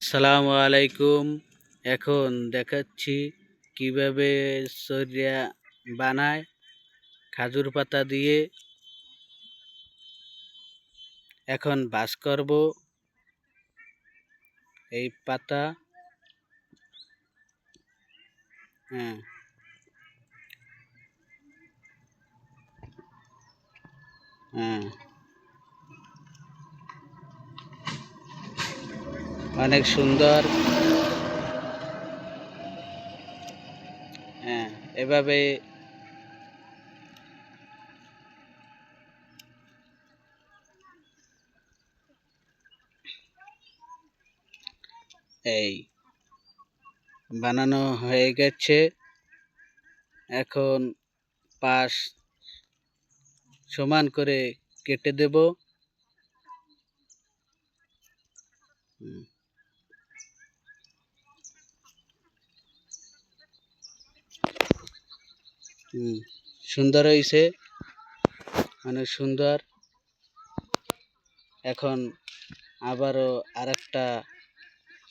আসসালামু আলাইকুম। এখন দেখাচ্ছি কিভাবে সরিয়া বানায় খাজুর পাতা দিয়ে। এখন ভাজ করব এই পাতা। হ্যাঁ, হ্যাঁ, অনেক সুন্দর। হ্যাঁ, এভাবে এই বানানো হয়ে গেছে। এখন পাশ সমান করে কেটে দেব। হুম, হুম, সুন্দর হয়েছে, অনেক সুন্দর। এখন আবারও আরেকটা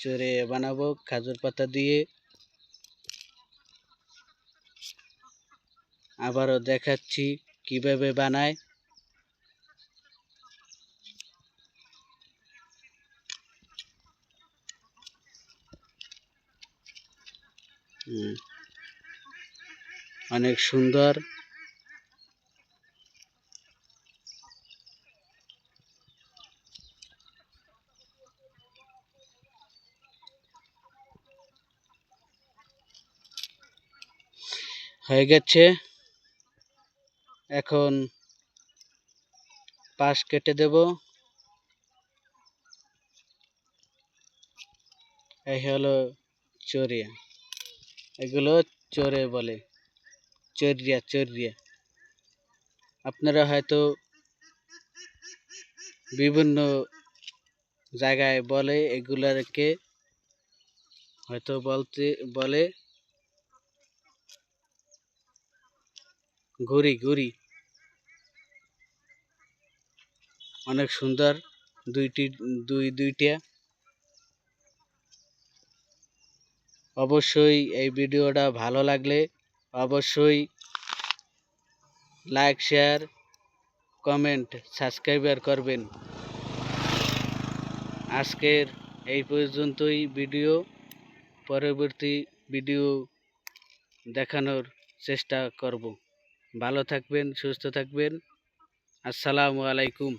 চড়ে বানাবো খাজুর পাতা দিয়ে। আবারও দেখাচ্ছি কিভাবে বানায়। হুম, অনেক সুন্দর। হয়ে গেছে। এখন পাশ কেটে দেব। এই হলো চরিয়া, এগুলো চরে বলে, চরিয়া চরিয়া। আপনারা হয়তো বিভিন্ন জায়গায় বলে, এগুলাকে হয়তো বলে ঘুরি ঘুরি। অনেক সুন্দর দুইটা। অবশ্যই এই ভিডিওটা ভালো লাগলে অবশ্যই লাইক, শেয়ার, কমেন্ট, সাবস্ক্রাইবার করবেন। আজকের এই পর্যন্তই ভিডিও। পরবর্তী ভিডিও দেখানোর চেষ্টা করব। ভালো থাকবেন, সুস্থ থাকবেন। আসসালামু আলাইকুম।